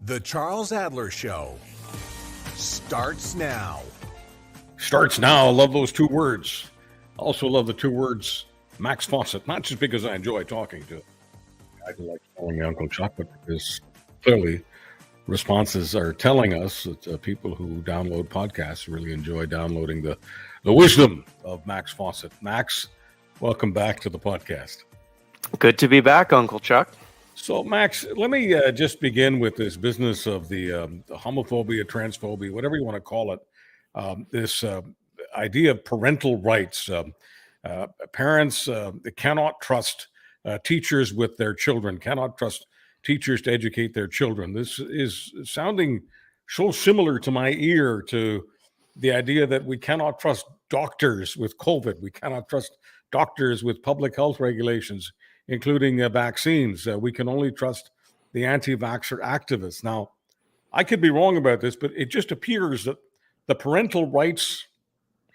The Charles Adler Show starts now. Starts now. Love those two words. Also love the two words Max Fawcett, not just because I enjoy talking to him. I like calling Uncle Chuck, but because clearly responses are telling us that people who download podcasts really enjoy downloading the wisdom of Max Fawcett. Max, welcome back to the podcast. Good to be back, Uncle Chuck. So, Max, let me just begin with this business of the homophobia, transphobia, whatever you want to call it, this idea of parental rights. Parents cannot trust teachers with their children, cannot trust teachers to educate their children. This is sounding so similar to my ear to the idea that we cannot trust doctors with COVID. We cannot trust doctors with public health regulations, including vaccines. We can only trust the anti-vaxxer activists. Now, I could be wrong about this, but it just appears that the parental rights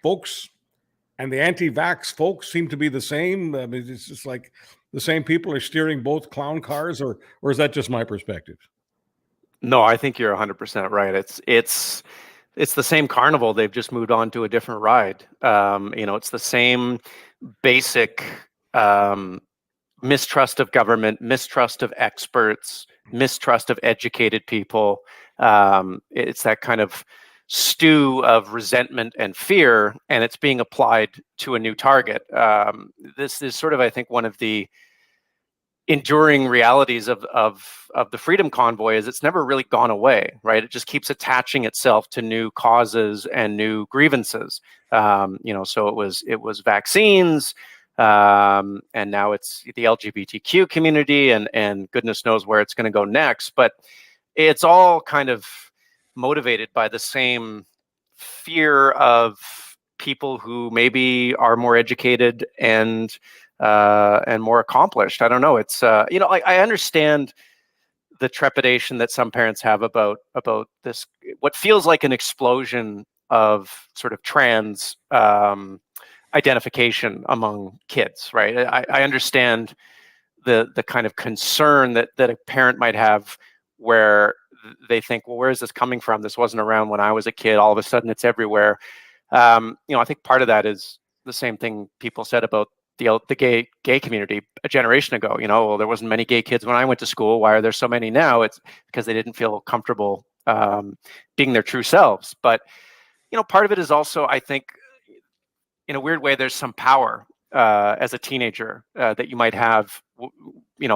folks and the anti-vax folks seem to be the same. I mean, it's just like the same people are steering both clown cars, or is that just my perspective? No, I think you're 100% right. It's the same carnival. They've just moved on to a different ride. It's the same basic mistrust of government, mistrust of experts, mistrust of educated people. It's that kind of stew of resentment and fear, and it's being applied to a new target. This is sort of, I think, one of the enduring realities of the Freedom Convoy is it's never really gone away, right? It just keeps attaching itself to new causes and new grievances. So it was vaccines, and now it's the LGBTQ community, and goodness knows where it's going to go next. But it's all kind of motivated by the same fear of people who maybe are more educated and more accomplished. I don't know. It's I understand the trepidation that some parents have about this, what feels like an explosion of sort of trans identification among kids, right? I understand the kind of concern that a parent might have, where they think, well, where is this coming from? This wasn't around when I was a kid. All of a sudden it's everywhere. I think part of that is the same thing people said about the gay community a generation ago. Well, there wasn't many gay kids when I went to school. Why are there so many now? It's because they didn't feel comfortable being their true selves. But, part of it is also, I think, in a weird way, there's some power as a teenager that you might have,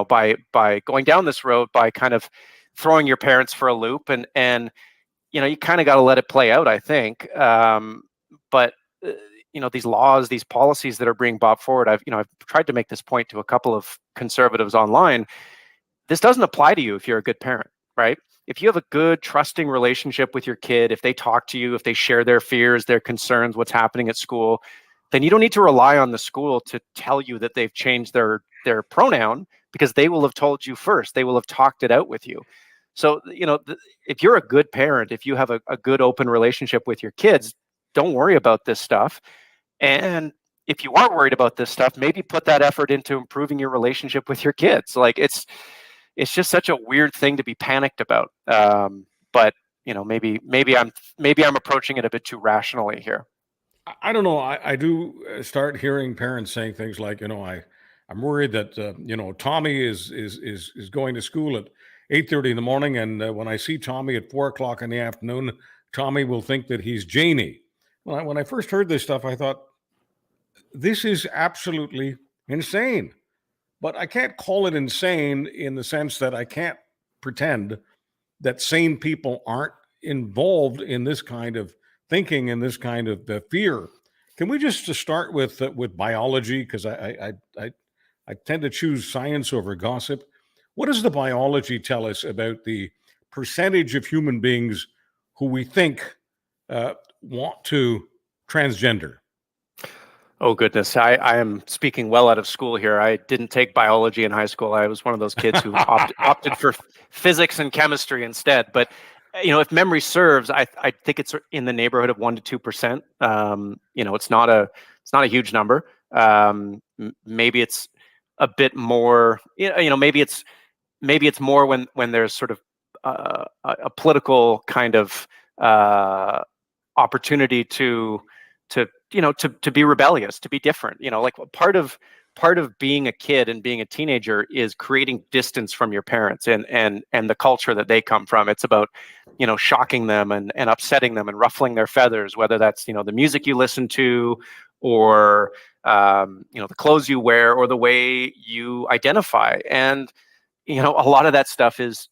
by going down this road, by kind of throwing your parents for a loop, and you kind of got to let it play out, I think. But these laws, these policies that are being brought forward, I've tried to make this point to a couple of conservatives online. This doesn't apply to you if you're a good parent, right? If you have a good, trusting relationship with your kid, if they talk to you, if they share their fears, their concerns, what's happening at school, then you don't need to rely on the school to tell you that they've changed their pronoun, because they will have told you first. They will have talked it out with you. So, if you're a good parent, if you have a good, open relationship with your kids, don't worry about this stuff. And if you are worried about this stuff, maybe put that effort into improving your relationship with your kids. Like, it's just such a weird thing to be panicked about. But maybe I'm approaching it a bit too rationally here. I don't know. I do start hearing parents saying things like, I'm worried that Tommy is going to school at 8:30 in the morning, and when I see Tommy at 4:00 in the afternoon, Tommy will think that he's Janie. When I first heard this stuff, I thought, this is absolutely insane. But I can't call it insane in the sense that I can't pretend that sane people aren't involved in this kind of thinking and this kind of fear. Can we just start with biology? Because I tend to choose science over gossip. What does the biology tell us about the percentage of human beings who we think want to transgender? Oh, goodness. I am speaking well out of school here. I didn't take biology in high school. I was one of those kids who opted for physics and chemistry instead. But, if memory serves, I think it's in the neighborhood of 1% to 2%. It's not a huge number. Maybe it's a bit more, maybe it's more when there's sort of a political kind of opportunity to be rebellious, to be different. Like part of being a kid and being a teenager is creating distance from your parents and the culture that they come from. It's about shocking them and upsetting them and ruffling their feathers, whether that's the music you listen to, or the clothes you wear, or the way you identify. And a lot of that stuff is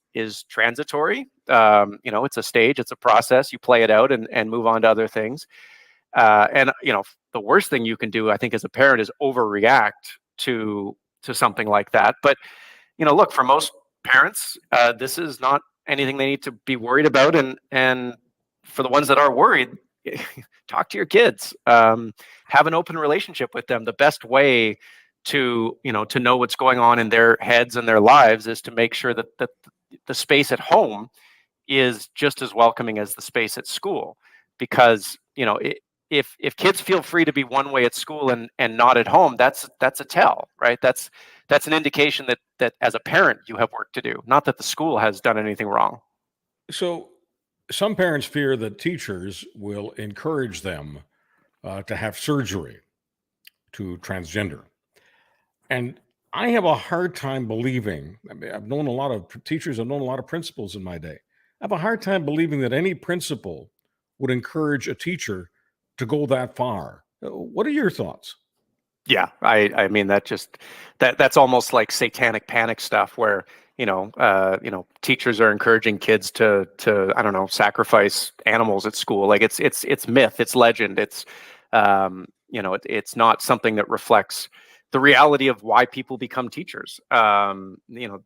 transitory. It's a stage, it's a process. You play it out and move on to other things. And the worst thing you can do, I think, as a parent is overreact to something like that. But look, for most parents, this is not anything they need to be worried about. And for the ones that are worried, talk to your kids. Have an open relationship with them. The best way to know what's going on in their heads and their lives is to make sure that the space at home is just as welcoming as the space at school. Because if kids feel free to be one way at school and not at home, that's a tell, right? That's an indication that as a parent you have work to do, not that the school has done anything wrong. So some parents fear that teachers will encourage them to have surgery to transgender. And I have a hard time believing, I've known a lot of teachers, I've known a lot of principals in my day. I have a hard time believing that any principal would encourage a teacher to go that far. What are your thoughts? Yeah, I mean, that's almost like satanic panic stuff, where teachers are encouraging kids to I don't know, sacrifice animals at school. Like it's myth, it's legend, it's it's not something that reflects the reality of why people become teachers.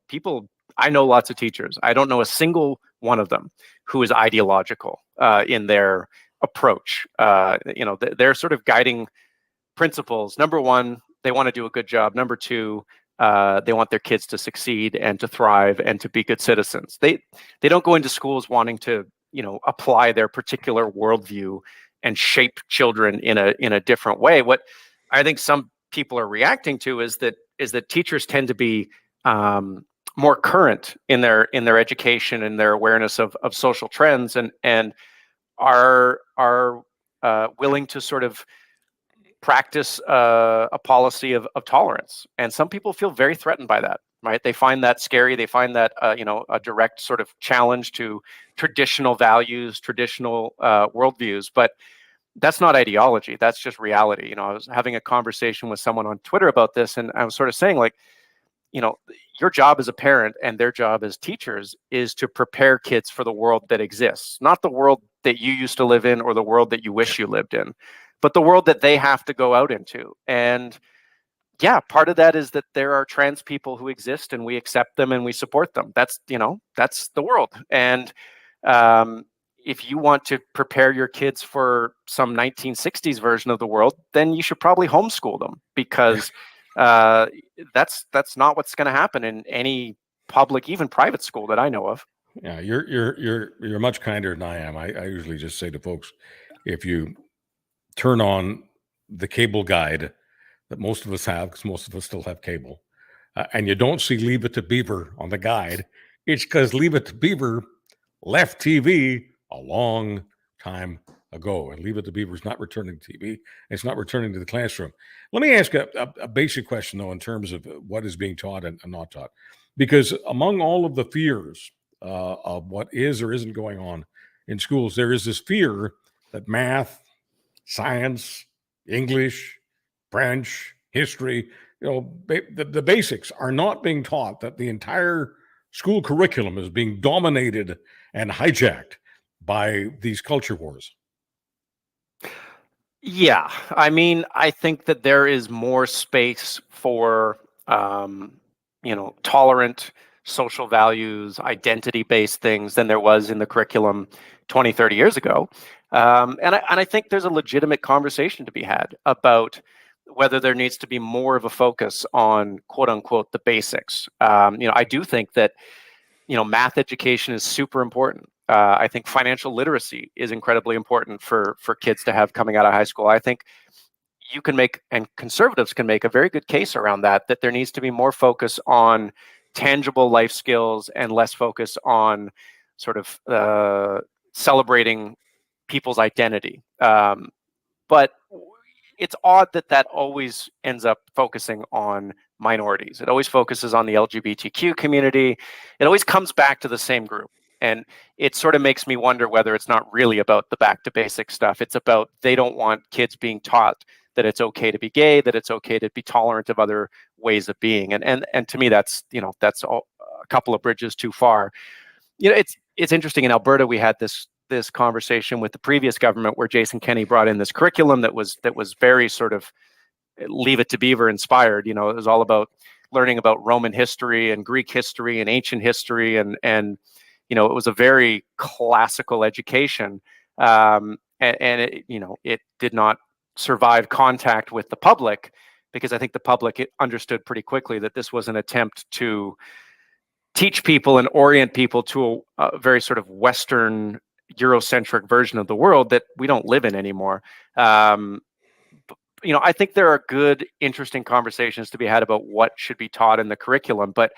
People. I know lots of teachers. I don't know a single one of them who is ideological in their approach. They're sort of guiding principles. Number one, they want to do a good job. Number two, they want their kids to succeed and to thrive and to be good citizens. They don't go into schools wanting to apply their particular worldview and shape children in a different way. What I think some people are reacting to is that teachers tend to be more current in their education and their awareness of social trends, and are willing to sort of practice a policy of tolerance. And some people feel very threatened by that, right? They find that scary. They find that a direct sort of challenge to traditional values, traditional worldviews. But that's not ideology. That's just reality. I was having a conversation with someone on Twitter about this, and I was sort of saying, like, your job as a parent and their job as teachers is to prepare kids for the world that exists, not the world that you used to live in or the world that you wish you lived in, but the world that they have to go out into. And yeah, part of that is that there are trans people who exist and we accept them and we support them. That's the world. And if you want to prepare your kids for some 1960s version of the world, then you should probably homeschool them, because that's not what's going to happen in any public, even private school that I know of. Yeah, you're much kinder than I am. I usually just say to folks, if you turn on the cable guide that most of us have, because most of us still have cable, and you don't see Leave It to Beaver on the guide, it's because Leave It to Beaver left TV a long time ago, and Leave It to Beaver is not returning to TV. It's not returning to the classroom. Let me ask a basic question, though, in terms of what is being taught and not taught, because among all of the fears of what is or isn't going on in schools, there is this fear that math, science, English, French, history, the basics are not being taught, that the entire school curriculum is being dominated and hijacked by these culture wars. Yeah, I mean, I think that there is more space for, tolerant social values, identity-based things than there was in the curriculum 20, 30 years ago. And I think there's a legitimate conversation to be had about whether there needs to be more of a focus on, quote unquote, the basics. I do think that, math education is super important. I think financial literacy is incredibly important for kids to have coming out of high school. I think you can make, and conservatives can make, a very good case around that there needs to be more focus on tangible life skills and less focus on sort of celebrating people's identity. But it's odd that that always ends up focusing on minorities. It always focuses on the LGBTQ community. It always comes back to the same group. And it sort of makes me wonder whether it's not really about the back to basics stuff. It's about they don't want kids being taught that it's okay to be gay, that it's okay to be tolerant of other ways of being. And to me, that's a couple of bridges too far. It's interesting. In Alberta, we had this conversation with the previous government where Jason Kenney brought in this curriculum that was very sort of Leave It to Beaver inspired. It was all about learning about Roman history and Greek history and ancient history, and it was a very classical education, and it did not survive contact with the public, because I think the public understood pretty quickly that this was an attempt to teach people and orient people to a very sort of Western Eurocentric version of the world that we don't live in anymore. I think there are good, interesting conversations to be had about what should be taught in the curriculum, but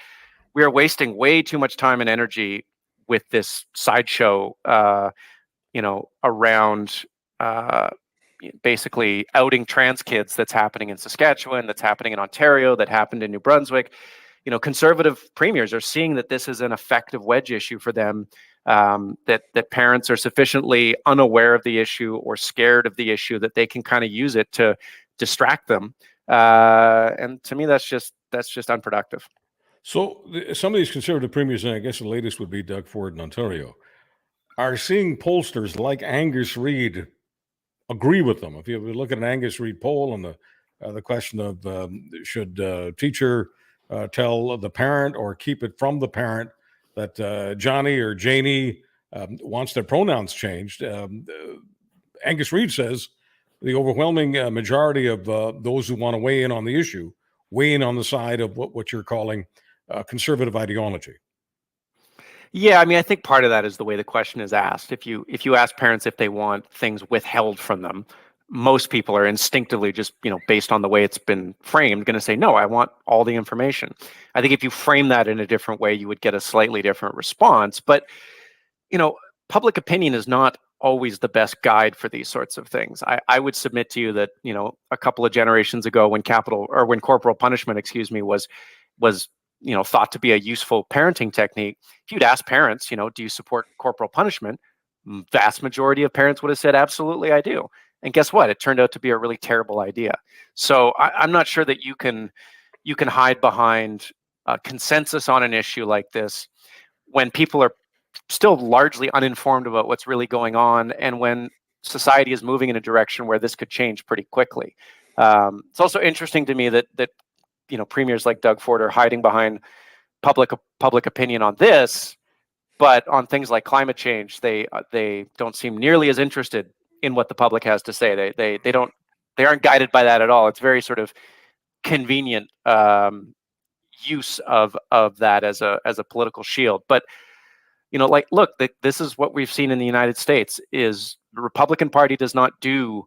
we are wasting way too much time and energy with this sideshow, around basically outing trans kids that's happening in Saskatchewan, that's happening in Ontario, that happened in New Brunswick. Conservative premiers are seeing that this is an effective wedge issue for them, that parents are sufficiently unaware of the issue or scared of the issue that they can kind of use it to distract them. And to me, that's just unproductive. So some of these conservative premiers, and I guess the latest would be Doug Ford in Ontario, are seeing pollsters like Angus Reid agree with them. If you look at an Angus Reid poll on the question of should teacher tell the parent or keep it from the parent that Johnny or Janie wants their pronouns changed, Angus Reid says the overwhelming majority of those who want to weigh in on the issue weigh in on the side of what you're calling conservative ideology. Yeah, I mean, I think part of that is the way the question is asked. If you ask parents if they want things withheld from them, most people are instinctively just, based on the way it's been framed, going to say, no, I want all the information. I think if you frame that in a different way, you would get a slightly different response. But, public opinion is not always the best guide for these sorts of things. I would submit to you that, a couple of generations ago when corporal punishment, was thought to be a useful parenting technique, if you'd ask parents, do you support corporal punishment? Vast majority of parents would have said, absolutely, I do. And guess what? It turned out to be a really terrible idea. So I'm not sure that you can hide behind a consensus on an issue like this when people are still largely uninformed about what's really going on, and when society is moving in a direction where this could change pretty quickly. It's also interesting to me that premiers like Doug Ford are hiding behind public opinion on this, but on things like climate change, they don't seem nearly as interested in what the public has to say. They aren't guided by that at all. It's very sort of convenient use of that as a political shield. But look, this is what we've seen in the United States: is the Republican Party does not do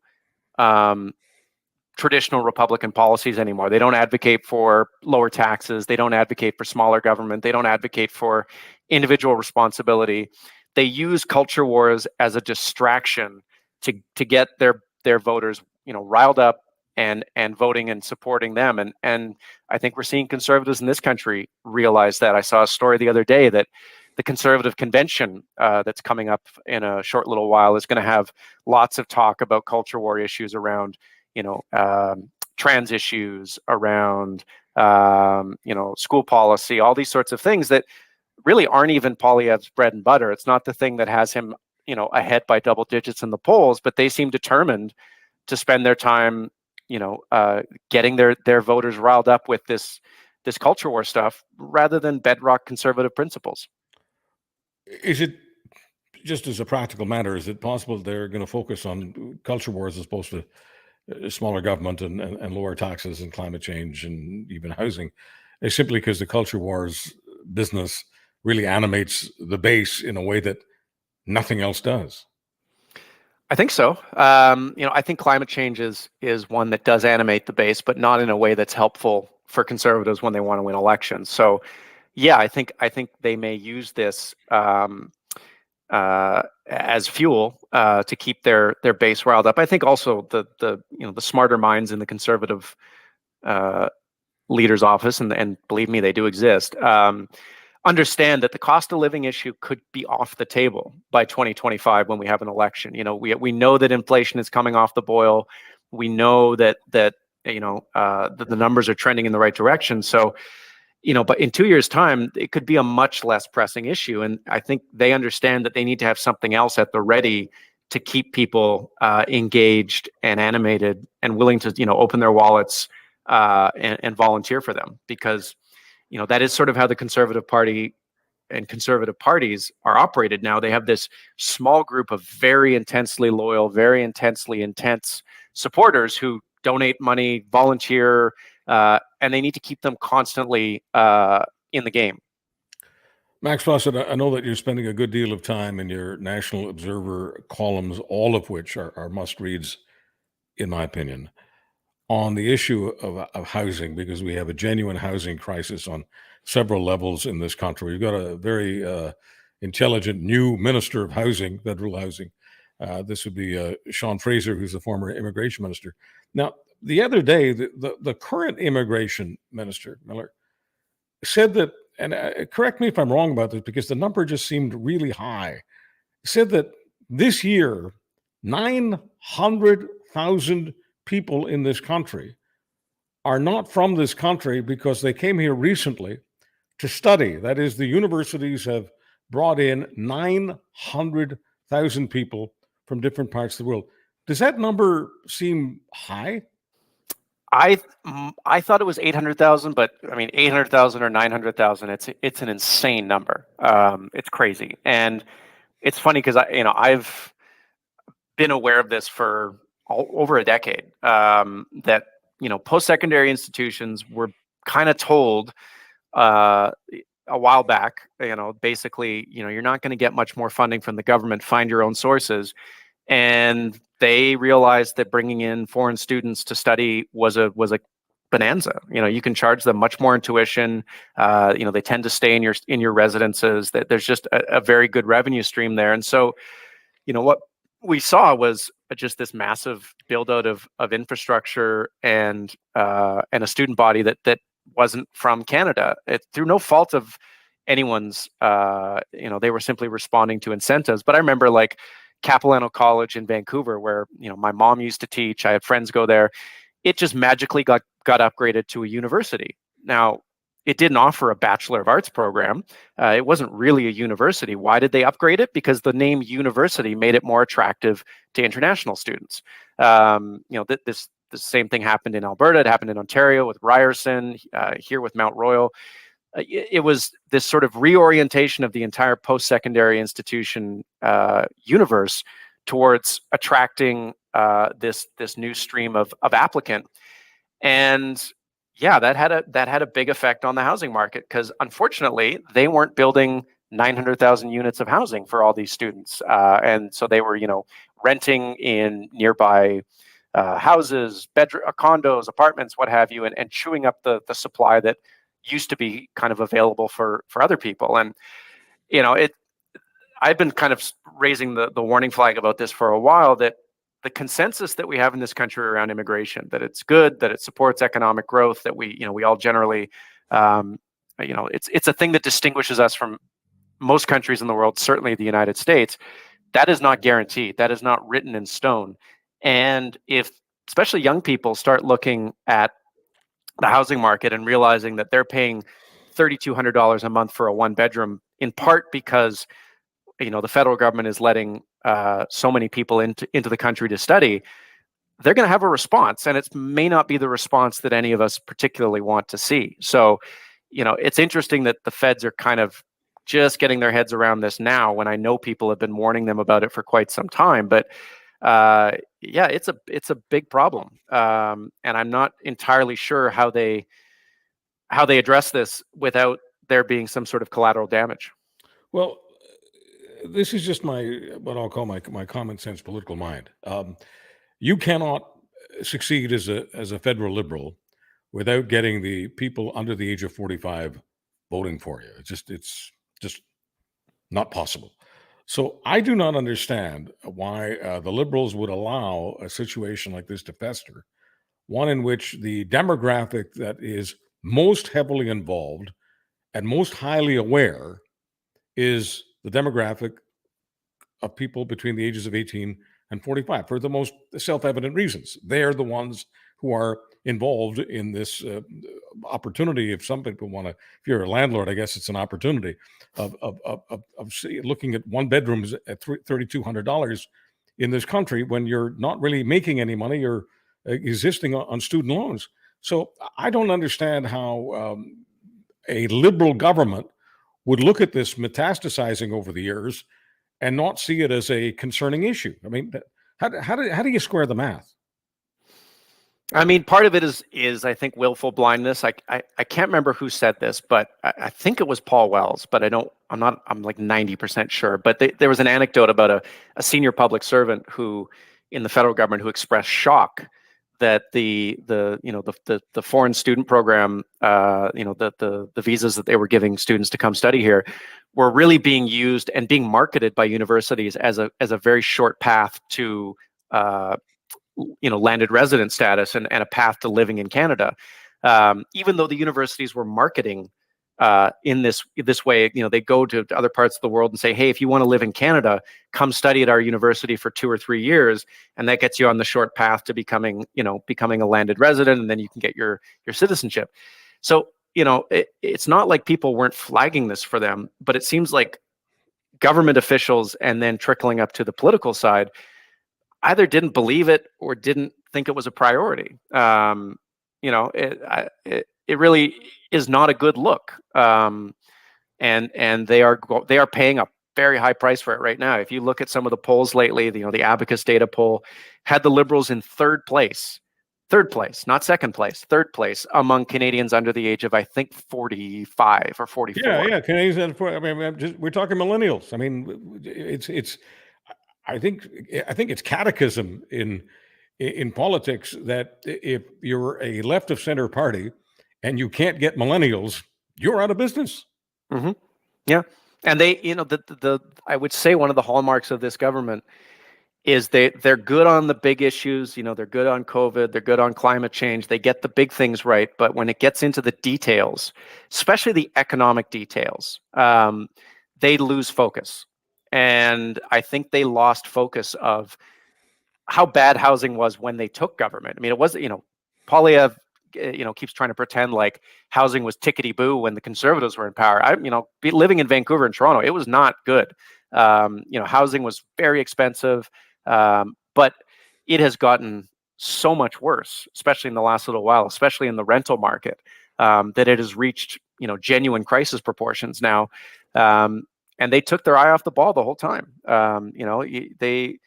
traditional Republican policies anymore. They don't advocate for lower taxes. They don't advocate for smaller government. They don't advocate for individual responsibility. They use culture wars as a distraction to get their voters, riled up and voting and supporting them. And I think we're seeing conservatives in this country realize that. I saw a story the other day that the conservative convention that's coming up in a short little while is going to have lots of talk about culture war issues around, trans issues, around, school policy, all these sorts of things that really aren't even Poilievre's bread and butter. It's not the thing that has him, ahead by double digits in the polls, but they seem determined to spend their time, getting their voters riled up with this culture war stuff rather than bedrock conservative principles. Is it, just as a practical matter, is it possible they're going to focus on culture wars as opposed to smaller government and lower taxes and climate change and even housing? It's simply because the culture wars business really animates the base in a way that nothing else does. I think so. I think climate change is one that does animate the base, but not in a way that's helpful for conservatives when they want to win elections. So, Yeah, I think they may use this as fuel to keep their base riled up. I think also the smarter minds in the conservative uh, leader's office, and believe me, they do exist. Understand that the cost of living issue could be off the table by 2025 when we have an election. We know that inflation is coming off the boil. We know that the numbers are trending in the right direction. So, but in 2 years' time, it could be a much less pressing issue. And I think they understand that they need to have something else at the ready to keep people engaged and animated and willing to, open their wallets and volunteer for them, because that is sort of how the Conservative Party and conservative parties are operated now. They have this small group of very intensely loyal, very intensely intense supporters who donate money, volunteer, and they need to keep them constantly in the game. Max Fawcett, I know that you're spending a good deal of time in your National Observer columns, all of which are must-reads, in my opinion, on the issue of housing, because we have a genuine housing crisis on several levels in this country. We've got a very intelligent new minister of housing, federal housing. This would be Sean Fraser, who's the former immigration minister. Now, the other day, the current immigration minister, Miller, said that, and correct me if I'm wrong about this, because the number just seemed really high, said that this year, 900,000 people in this country are not from this country because they came here recently to study. That is, the universities have brought in 900,000 people from different parts of the world. Does that number seem high? I thought it was 800,000, but I mean 800,000 or 900,000. It's an insane number. It's crazy, and it's funny because I've been aware of this for over a decade. That post-secondary institutions were kind of told a while back, basically, you're not going to get much more funding from the government. Find your own sources. And they realized that bringing in foreign students to study was a bonanza. You can charge them much more in tuition. They tend to stay in your residences. That there's just a very good revenue stream there. And so, what we saw was just this massive build out of infrastructure and a student body that wasn't from Canada. It through no fault of anyone's. They were simply responding to incentives. But I remember like Capilano College in Vancouver, where my mom used to teach. I had friends go there. It just magically got upgraded to a university. Now, it didn't offer a Bachelor of Arts program. It wasn't really a university. Why did they upgrade it? Because the name university made it more attractive to international students. This same thing happened in Alberta. It happened in Ontario with Ryerson, here with Mount Royal. It was this sort of reorientation of the entire post-secondary institution universe towards attracting this new stream of applicant. And yeah, that had a big effect on the housing market, because unfortunately they weren't building 900,000 units of housing for all these students, and so they were renting in nearby houses, condos, apartments, what have you, and chewing up the supply that used to be kind of available for other people. And I've been kind of raising the warning flag about this for a while, that the consensus that we have in this country around immigration, that it's good, that it supports economic growth, that we all generally it's a thing that distinguishes us from most countries in the world, certainly the United States. That is not guaranteed. That is not written in stone. And if especially young people start looking at the housing market and realizing that they're paying $3,200 a month for a one bedroom, in part because the federal government is letting so many people into the country to study, they're going to have a response, and it may not be the response that any of us particularly want to see. So, it's interesting that the feds are kind of just getting their heads around this now, when I know people have been warning them about it for quite some time. But yeah, it's a big problem, and I'm not entirely sure how they address this without there being some sort of collateral damage. Well, this is just what I'll call my common sense political mind. You cannot succeed as a federal liberal without getting the people under the age of 45 voting for you. It's just not possible. So I do not understand why the Liberals would allow a situation like this to fester, one in which the demographic that is most heavily involved and most highly aware is the demographic of people between the ages of 18 and 45 for the most self-evident reasons. They're the ones who are involved in this opportunity. If some people want to, if you're a landlord, I guess it's an opportunity of looking at one bedrooms at $3,200 in this country when you're not really making any money. You're existing on student loans. So I don't understand how a liberal government would look at this metastasizing over the years and not see it as a concerning issue. I mean, how do you square the math? I mean, part of it is I think willful blindness. I can't remember who said this, but I think it was Paul Wells, but I'm like 90% sure. But there was an anecdote about a senior public servant who in the federal government who expressed shock that the foreign student program, the visas that they were giving students to come study here were really being used and being marketed by universities as a very short path to landed resident status and a path to living in Canada. Even though the universities were marketing in this way, they go to other parts of the world and say, hey, if you want to live in Canada, come study at our university for 2 or 3 years, and that gets you on the short path to becoming a landed resident, and then you can get your citizenship. So it's not like people weren't flagging this for them, but it seems like government officials and then trickling up to the political side either didn't believe it or didn't think it was a priority. It really is not a good look, and they are paying a very high price for it right now. If you look at some of the polls lately, the Abacus data poll had the Liberals in third place, not second place, third place among Canadians under the age of, I think, 45 or 44. Yeah, Canadians. I mean, we're talking millennials. I mean, it's. I think it's catechism in politics that if you're a left of center party and you can't get millennials, you're out of business. Mm-hmm. Yeah, and they, I would say one of the hallmarks of this government is they're good on the big issues. They're good on COVID. They're good on climate change. They get the big things right, but when it gets into the details, especially the economic details, they lose focus. And I think they lost focus of how bad housing was when they took government. I mean, it wasn't, Poilievre, keeps trying to pretend like housing was tickety-boo when the Conservatives were in power. Living in Vancouver and Toronto, it was not good. Housing was very expensive, but it has gotten so much worse, especially in the last little while, especially in the rental market, that it has reached, genuine crisis proportions now. And they took their eye off the ball the whole time. They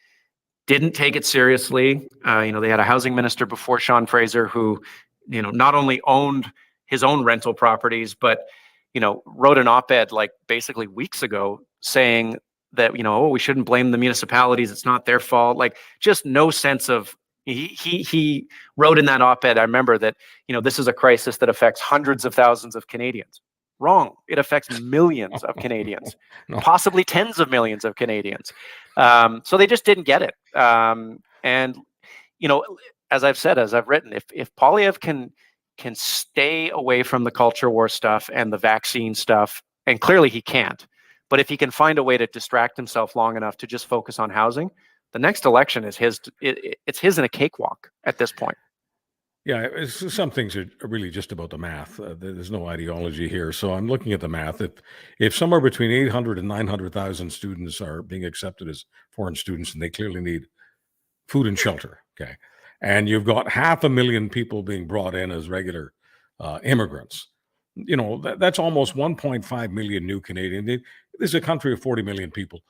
didn't take it seriously. They had a housing minister before Sean Fraser who, not only owned his own rental properties, but, wrote an op-ed like basically weeks ago saying that, we shouldn't blame the municipalities. It's not their fault. Like, just no sense of. He wrote in that op-ed, I remember that, this is a crisis that affects hundreds of thousands of Canadians. Wrong. It affects millions of Canadians, possibly tens of millions of Canadians. So they just didn't get it. And as I've said, as I've written, if Poilievre can stay away from the culture war stuff and the vaccine stuff, and clearly he can't, but if he can find a way to distract himself long enough to just focus on housing, the next election is his. It's his in a cakewalk at this point. Yeah, some things are really just about the math. There's no ideology here. So I'm looking at the math. If somewhere between 800 and 900,000 students are being accepted as foreign students, and they clearly need food and shelter, okay, and you've got 500,000 people being brought in as regular immigrants, that's almost 1.5 million new Canadians. This is a country of 40 million people.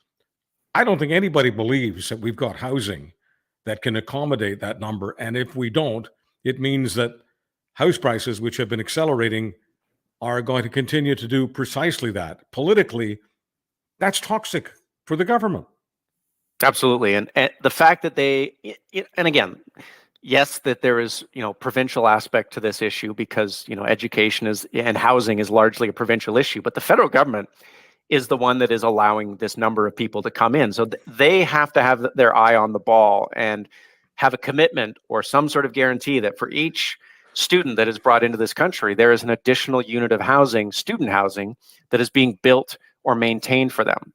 I don't think anybody believes that we've got housing that can accommodate that number. And if we don't, it means that house prices, which have been accelerating, are going to continue to do precisely that. Politically, that's toxic for the government. Absolutely. And the fact that and again, yes, that there is, provincial aspect to this issue because, education and housing is largely a provincial issue, but the federal government is the one that is allowing this number of people to come in. So they have to have their eye on the ball and have a commitment or some sort of guarantee that for each student that is brought into this country, there is an additional unit of housing, student housing, that is being built or maintained for them.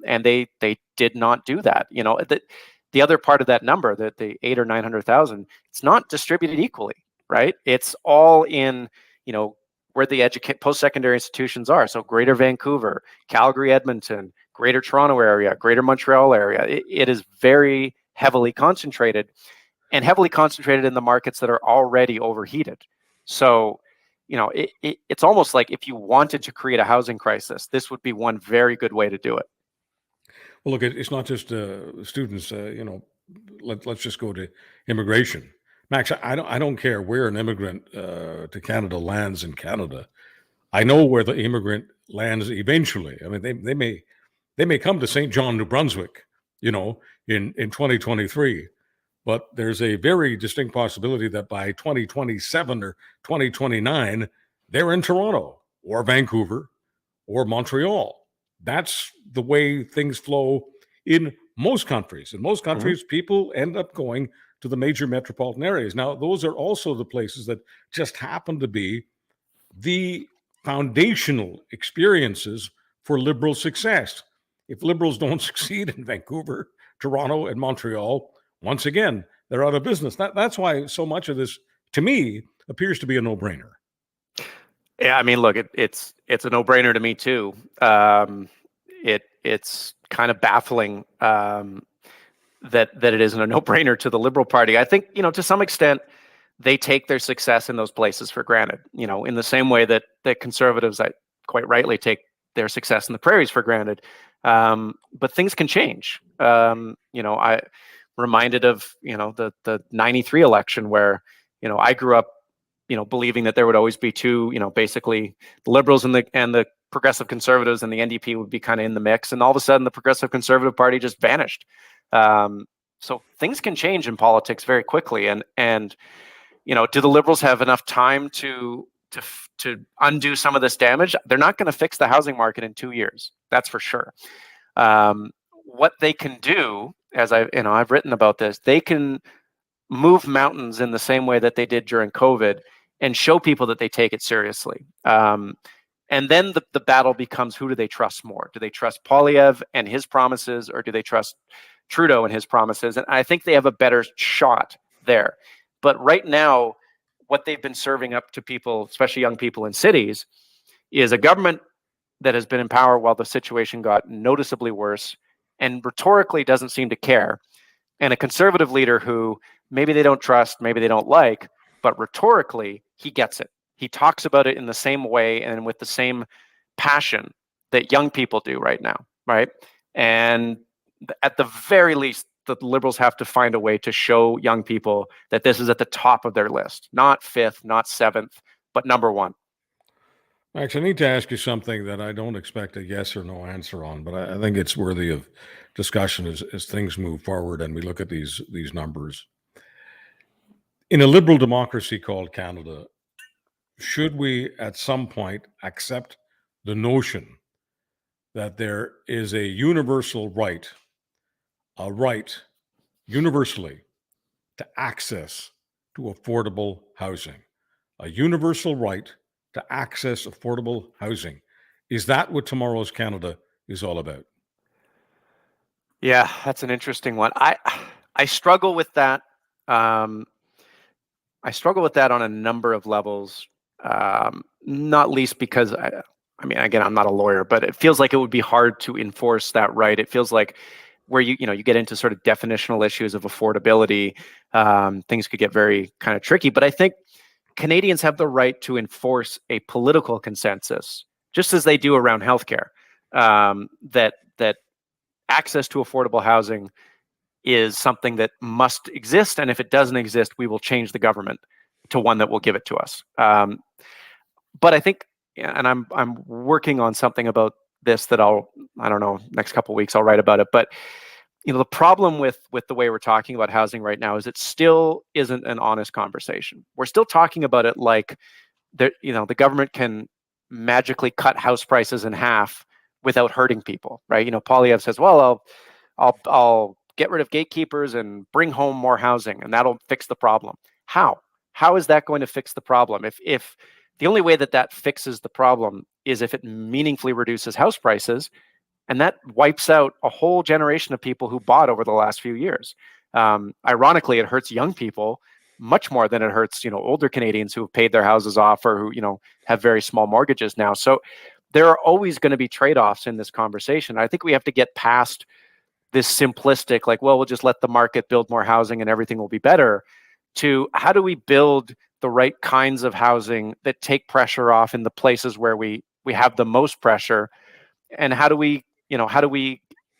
And they did not do that. The other part of that number, that the 800,000 or 900,000, it's not distributed equally, right? It's all in, where the post-secondary institutions are. So Greater Vancouver, Calgary, Edmonton, Greater Toronto area, Greater Montreal area. It is very heavily concentrated, and heavily concentrated in the markets that are already overheated. So, it's almost like if you wanted to create a housing crisis, this would be one very good way to do it. Well, look, it's not just students. Let's just go to immigration. Max, I don't care where an immigrant to Canada lands in Canada. I know where the immigrant lands eventually. I mean, they may come to St. John, New Brunswick, in 2023, but there's a very distinct possibility that by 2027 or 2029, they're in Toronto or Vancouver or Montreal. That's the way things flow in most countries. In most countries, people end up going to the major metropolitan areas. Now, those are also the places that just happen to be the foundational experiences for Liberal success. If Liberals don't succeed in Vancouver, Toronto, and Montreal, once again, they're out of business. That's why so much of this, to me, appears to be a no-brainer. Yeah, I mean, look, it's a no-brainer to me too. It's kind of baffling that it isn't a no-brainer to the Liberal Party. I think, to some extent, they take their success in those places for granted. In the same way that Conservatives, quite rightly, take their success in the prairies for granted. But things can change. I reminded of the '93 election where I grew up believing that there would always be two, basically the Liberals and the Progressive Conservatives, and the NDP would be kind of in the mix. And all of a sudden, the Progressive Conservative Party just vanished. So things can change in politics very quickly. And do the Liberals have enough time to undo some of this damage? They're not going to fix the housing market in 2 years. That's for sure. What they can do, as I've written about this, they can move mountains in the same way that they did during COVID and show people that they take it seriously. And then the battle becomes, who do they trust more? Do they trust Poilievre and his promises, or do they trust Trudeau and his promises? And I think they have a better shot there. But right now, what they've been serving up to people, especially young people in cities, is a government that has been in power while the situation got noticeably worse and rhetorically doesn't seem to care, and a Conservative leader who maybe they don't trust, maybe they don't like, but rhetorically, he gets it. He talks about it in the same way and with the same passion that young people do right now, right? And at the very least, the Liberals have to find a way to show young people that this is at the top of their list, not fifth, not seventh, but number one. Max, I need to ask you something that I don't expect a yes or no answer on, but I think it's worthy of discussion as things move forward and we look at these numbers. In a liberal democracy called Canada, should we at some point accept the notion that there is a universal right, universally, to access to affordable housing? A universal right to access affordable housing. Is that what tomorrow's Canada is all about? Yeah, that's an interesting one. I struggle with that. I struggle with that on a number of levels, not least because I mean, again, I'm not a lawyer, but it feels like it would be hard to enforce that right. It feels like where you get into sort of definitional issues of affordability, things could get very kind of tricky. But I think Canadians have the right to enforce a political consensus, just as they do around healthcare, that access to affordable housing is something that must exist, and if it doesn't exist, we will change the government to one that will give it to us. But I think, and I'm working on something about this that I don't know, next couple of weeks I'll write about it. But the problem with the way we're talking about housing right now is it still isn't an honest conversation. We're still talking about it like the government can magically cut house prices in half without hurting people, right? Polyev says, well, I'll get rid of gatekeepers and bring home more housing, and that'll fix the problem. How is that going to fix the problem? If the only way that fixes the problem is if it meaningfully reduces house prices, and that wipes out a whole generation of people who bought over the last few years. Ironically, it hurts young people much more than it hurts, older Canadians who have paid their houses off or who, have very small mortgages now. So there are always going to be trade-offs in this conversation. I think we have to get past this simplistic, like, well, we'll just let the market build more housing and everything will be better, to how do we build the right kinds of housing that take pressure off in the places where we have the most pressure, and how do we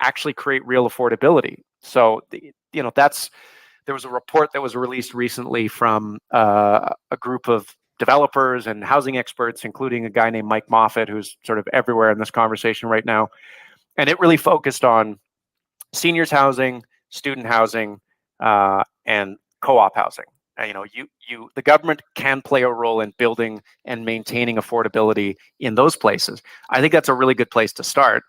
actually create real affordability? So there was a report that was released recently from a group of developers and housing experts, including a guy named Mike Moffat, who's sort of everywhere in this conversation right now, and it really focused on seniors housing, student housing, and co-op housing. The government can play a role in building and maintaining affordability in those places. I think that's a really good place to start.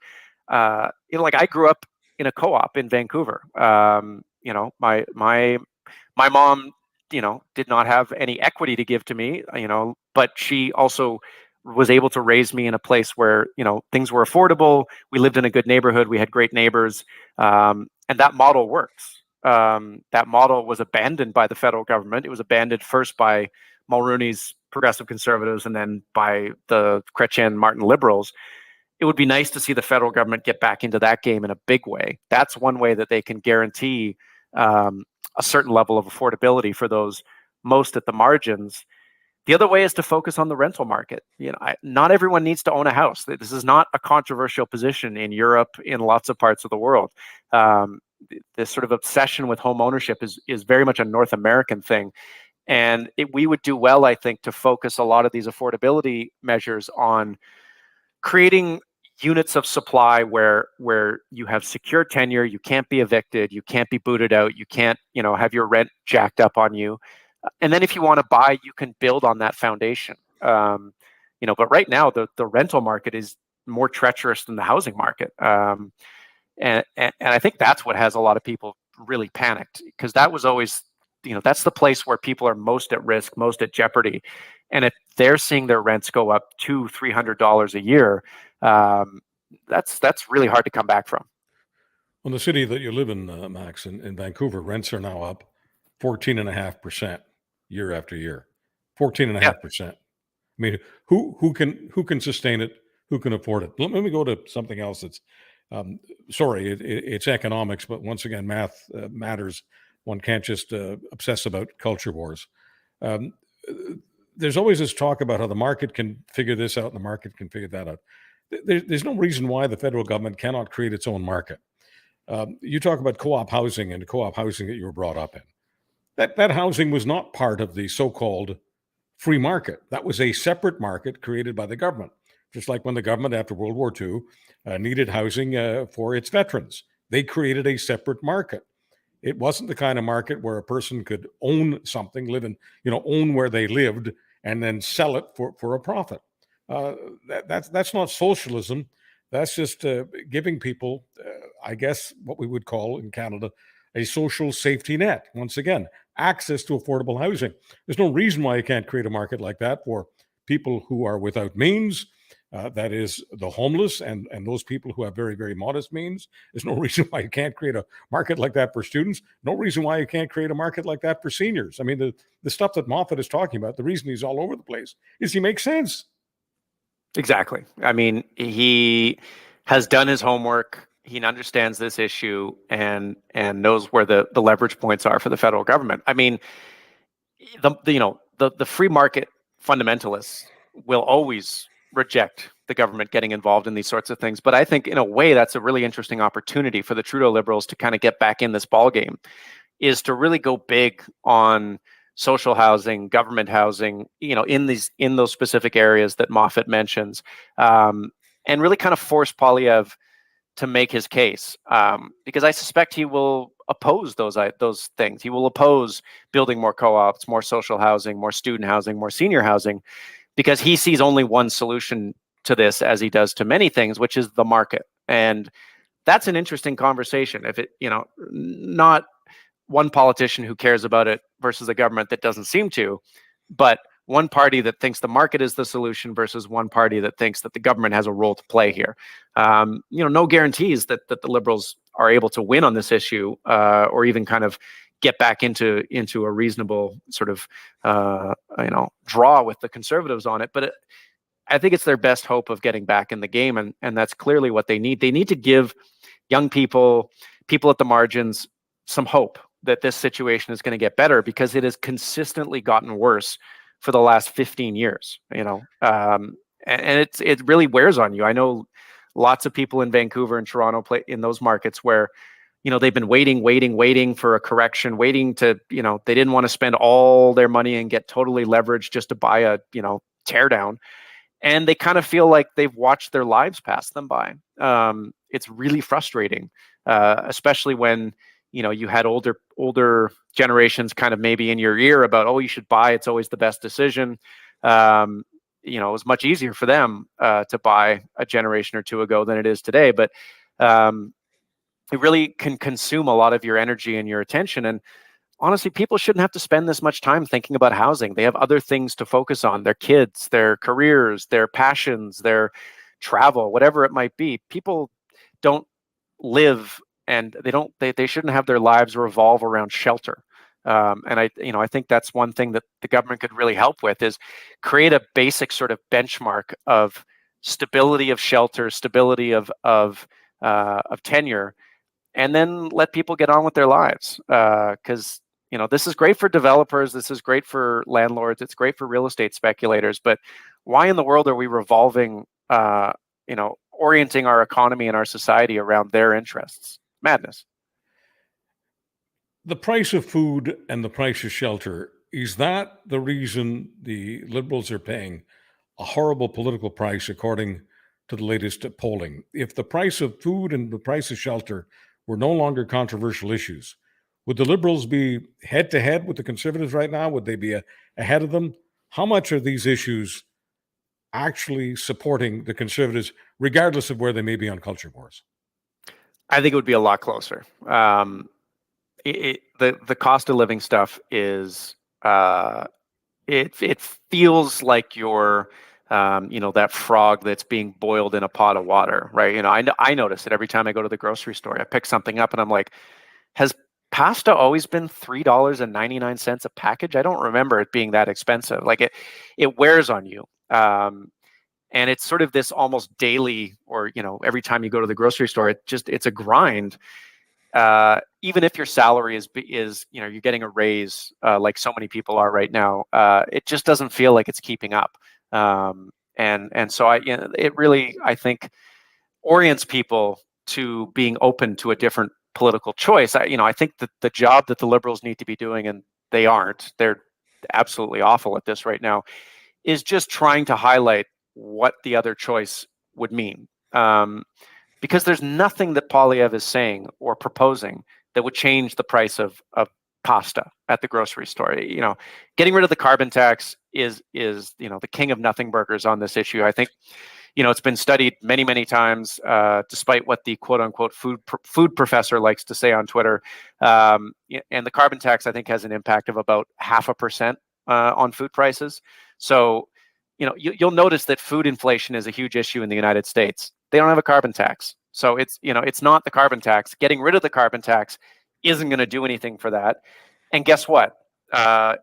Like I grew up in a co-op in Vancouver. My mom, did not have any equity to give to me, but she also was able to raise me in a place where, things were affordable. We lived in a good neighborhood. We had great neighbors. And that model works. That model was abandoned by the federal government. It was abandoned first by Mulroney's progressive conservatives and then by the Chrétien Martin liberals. It would be nice to see the federal government get back into that game in a big way. That's one way that they can guarantee a certain level of affordability for those most at the margins. The other way is to focus on the rental market. Not everyone needs to own a house. This is not a controversial position in Europe, in lots of parts of the world. This sort of obsession with home ownership is very much a North American thing. And we would do well, I think, to focus a lot of these affordability measures on creating units of supply where you have secure tenure, you can't be evicted, you can't be booted out, you can't, have your rent jacked up on you. And then if you want to buy, you can build on that foundation. But right now the rental market is more treacherous than the housing market. And I think that's what has a lot of people really panicked, because that was always, that's the place where people are most at risk, most at jeopardy. And if they're seeing their rents go up $200-$300 a year, that's really hard to come back from. Well, the city that you live in, Max, in Vancouver, rents are now up 14.5% year after year. 14.5%. I mean, who can sustain it? Who can afford it? Let me go to something else that's it's economics, but once again, math matters. One can't just obsess about culture wars. There's always this talk about how the market can figure this out and the market can figure that out. There's no reason why the federal government cannot create its own market. You talk about co-op housing and the co-op housing that you were brought up in. That housing was not part of the so-called free market. That was a separate market created by the government. Just like when the government after World War II needed housing for its veterans. They created a separate market. It wasn't the kind of market where a person could own something, own where they lived, and then sell it for a profit. That's not socialism. That's just giving people, I guess, what we would call in Canada, a social safety net. Once again, access to affordable housing. There's no reason why you can't create a market like that for people who are without means. That is the homeless and those people who have very, very modest means. There's no reason why you can't create a market like that for students. No reason why you can't create a market like that for seniors. I mean, the stuff that Moffat is talking about, the reason he's all over the place is he makes sense. Exactly. I mean, he has done his homework. He understands this issue and knows where the leverage points are for the federal government. I mean, the free market fundamentalists will always reject the government getting involved in these sorts of things. But I think in a way that's a really interesting opportunity for the Trudeau Liberals to kind of get back in this ballgame, is to really go big on social housing, government housing, in those specific areas that Moffat mentions, and really kind of force Poilievre to make his case, because I suspect he will oppose those things. He will oppose building more co-ops, more social housing, more student housing, more senior housing, because he sees only one solution to this, as he does to many things, which is the market. And that's an interesting conversation. If it, not one politician who cares about it versus a government that doesn't seem to, but one party that thinks the market is the solution versus one party that thinks that the government has a role to play here. No guarantees that the Liberals are able to win on this issue, or even kind of get back into a reasonable sort of draw with the Conservatives on it. But I think it's their best hope of getting back in the game, and that's clearly what they need. They need to give young people at the margins, some hope that this situation is going to get better, because it has consistently gotten worse for the last 15 years, and it really wears on you. I know lots of people in Vancouver and Toronto play in those markets where, they've been waiting for a correction, waiting to, they didn't want to spend all their money and get totally leveraged just to buy a, teardown. And they kind of feel like they've watched their lives pass them by. It's really frustrating, especially when, you had older generations kind of maybe in your ear about, oh, you should buy, it's always the best decision. It was much easier for them to buy a generation or two ago than it is today. But it really can consume a lot of your energy and your attention. And honestly, people shouldn't have to spend this much time thinking about housing. They have other things to focus on: their kids, their careers, their passions, their travel, whatever it might be. People don't live, and they shouldn't have their lives revolve around shelter. And I think that's one thing that the government could really help with, is create a basic sort of benchmark of stability of shelter, stability of tenure, and then let people get on with their lives. Because this is great for developers, this is great for landlords, it's great for real estate speculators. But why in the world are we revolving, orienting our economy and our society around their interests? Madness. The price of food and the price of shelter, is that the reason the Liberals are paying a horrible political price, according to the latest polling? If the price of food and the price of shelter were no longer controversial issues, would the Liberals be head to head with the Conservatives right now? Would they be ahead of them? How much are these issues actually supporting the Conservatives, regardless of where they may be on culture wars? I think it would be a lot closer. The cost of living stuff is, it feels like you're, that frog that's being boiled in a pot of water, right? I notice it every time I go to the grocery store. I pick something up and I'm like, has pasta always been $3.99 a package? I don't remember it being that expensive. Like it wears on you. And it's sort of this almost daily, or, every time you go to the grocery store, it's a grind. Even if your salary is you're getting a raise, like so many people are right now, it just doesn't feel like it's keeping up. And so it really, I think, orients people to being open to a different political choice. I think that the job that the Liberals need to be doing, and they're absolutely awful at this right now, is just trying to highlight what the other choice would mean. Because there's nothing that Poilievre is saying or proposing that would change the price of pasta at the grocery store. Getting rid of the carbon tax is the king of nothing burgers on this issue. I think, it's been studied many, many times, despite what the quote unquote food professor likes to say on Twitter. And the carbon tax, I think, has an impact of about 0.5% on food prices. So, you'll notice that food inflation is a huge issue in the United States. They don't have a carbon tax. So it's not the carbon tax. Getting rid of the carbon tax isn't going to do anything for that. And guess what? The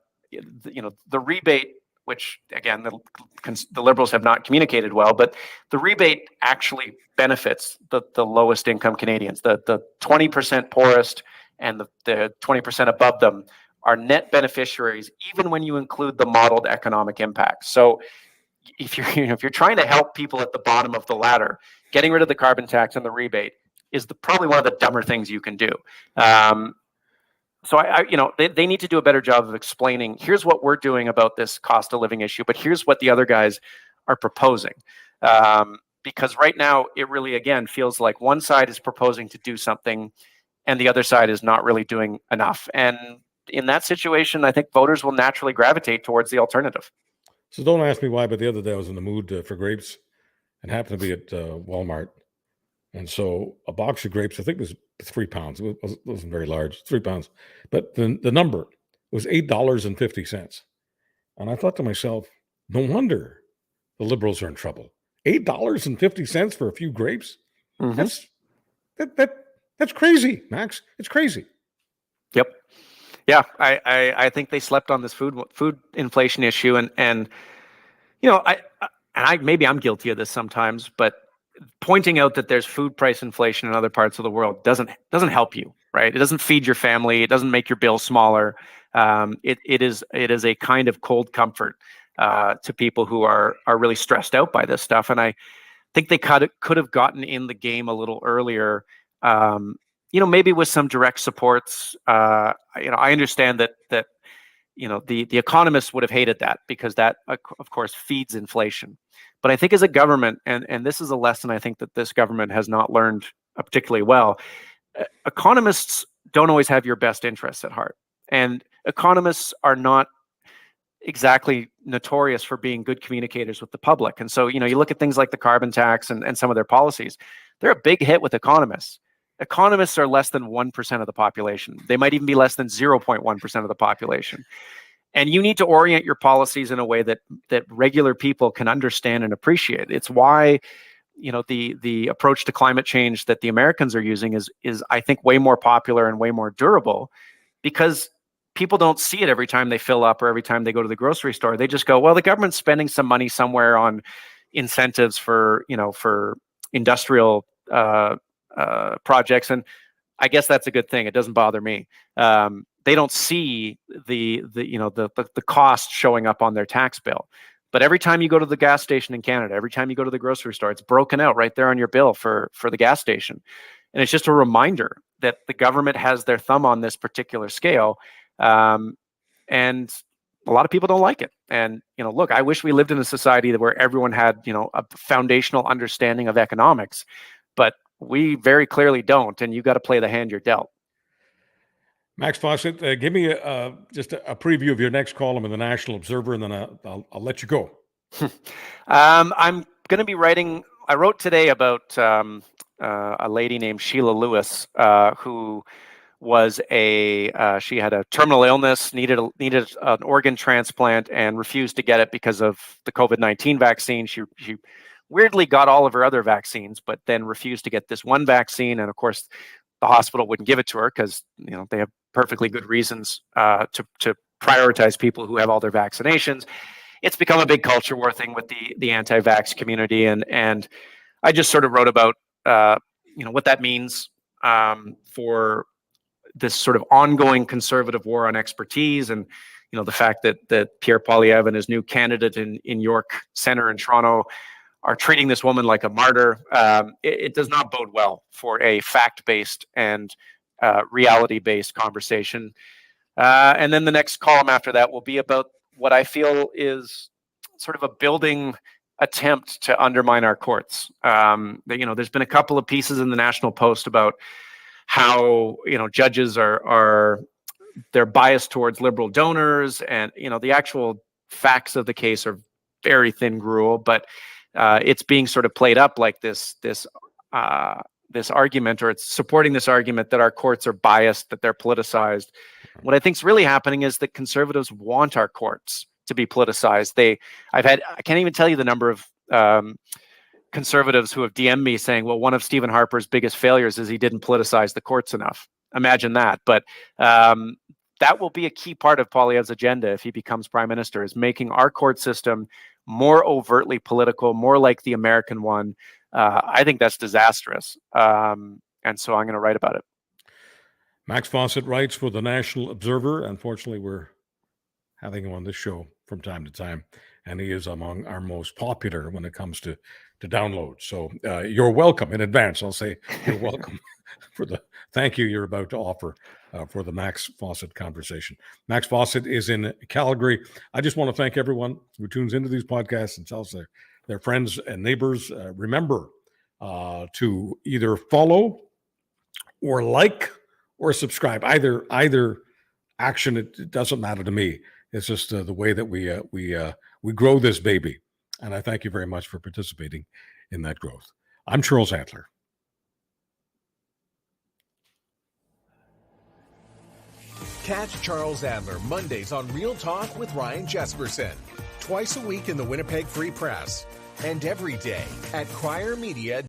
rebate, which again, the Liberals have not communicated well, but the rebate actually benefits the lowest income Canadians. The 20% poorest and the 20% above them are net beneficiaries, even when you include the modeled economic impact. So if you're trying to help people at the bottom of the ladder, getting rid of the carbon tax and the rebate is probably one of the dumber things you can do. So they need to do a better job of explaining, here's what we're doing about this cost of living issue, but here's what the other guys are proposing. because right now it really, again, feels like one side is proposing to do something and the other side is not really doing enough. And in that situation, I think voters will naturally gravitate towards the alternative. So don't ask me why, but the other day I was in the mood for grapes and happened to be at Walmart. And so a box of grapes, I think it was 3 pounds. It wasn't very large, 3 pounds. But the number was $8.50. And I thought to myself, no wonder the Liberals are in trouble. $8.50 for a few grapes? Mm-hmm. That's crazy, Max. It's crazy. Yep. Yeah, I think they slept on this food inflation issue, and maybe I'm guilty of this sometimes, but pointing out that there's food price inflation in other parts of the world doesn't help you, right? It doesn't feed your family. It doesn't make your bill smaller. It is a kind of cold comfort to people who are really stressed out by this stuff. And I think they could have gotten in the game a little earlier. Maybe with some direct supports. I understand that the economists would have hated that because that, of course, feeds inflation. But I think as a government, and this is a lesson I think that this government has not learned particularly well, economists don't always have your best interests at heart. And economists are not exactly notorious for being good communicators with the public. And so, you look at things like the carbon tax and some of their policies, they're a big hit with economists. Economists are less than 1% of the population. They might even be less than 0.1% of the population. And you need to orient your policies in a way that regular people can understand and appreciate. It's why, the approach to climate change that the Americans are using is I think way more popular and way more durable, because people don't see it every time they fill up or every time they go to the grocery store. They just go, well, the government's spending some money somewhere on incentives for industrial projects, and I guess that's a good thing. It doesn't bother me. They don't see the cost showing up on their tax bill. But every time you go to the gas station in Canada, every time you go to the grocery store, it's broken out right there on your bill for the gas station. And it's just a reminder that the government has their thumb on this particular scale. And a lot of people don't like it. And, look, I wish we lived in a society where everyone had, a foundational understanding of economics, but we very clearly don't. And you got to play the hand you're dealt. Max Fawcett, give me just a preview of your next column in the National Observer, and then I'll let you go. I'm going to be writing. I wrote today about a lady named Sheila Lewis, who was she had a terminal illness, needed an organ transplant, and refused to get it because of the COVID-19 vaccine. She weirdly got all of her other vaccines, but then refused to get this one vaccine, and of course, the hospital wouldn't give it to her because they have perfectly good reasons to prioritize people who have all their vaccinations. It's become a big culture war thing with the anti-vax community, and I just sort of wrote about what that means for this sort of ongoing conservative war on expertise, and the fact that Pierre Poilievre and his new candidate in York Centre in Toronto are treating this woman like a martyr. It does not bode well for a fact-based and reality-based conversation. And then the next column after that will be about what I feel is sort of a building attempt to undermine our courts. There's been a couple of pieces in the National Post about how judges they're biased towards liberal donors, and the actual facts of the case are very thin gruel, but it's being sort of played up like this argument, or it's supporting this argument that our courts are biased, that they're politicized. What I think is really happening is that conservatives want our courts to be politicized. I can't even tell you the number of conservatives who have DM'd me saying, well, one of Stephen Harper's biggest failures is he didn't politicize the courts enough. Imagine that. But that will be a key part of Poilievre's agenda if he becomes prime minister, is making our court system more overtly political, more like the American one. I think that's disastrous. And so I'm going to write about it. Max Fawcett writes for the National Observer. Unfortunately, we're having him on this show from time to time, and he is among our most popular when it comes to download. So you're welcome in advance. I'll say you're welcome for the thank you you're about to offer for the Max Fawcett conversation. Max Fawcett is in Calgary. I just want to thank everyone who tunes into these podcasts and tells their their friends and neighbors. Remember to either follow or like or subscribe. Either action, it doesn't matter to me. It's just the way that we grow this baby. And I thank you very much for participating in that growth. I'm Charles Antler. Catch Charles Adler Mondays on Real Talk with Ryan Jesperson. Twice a week in the Winnipeg Free Press. And every day at CrierMedia.com.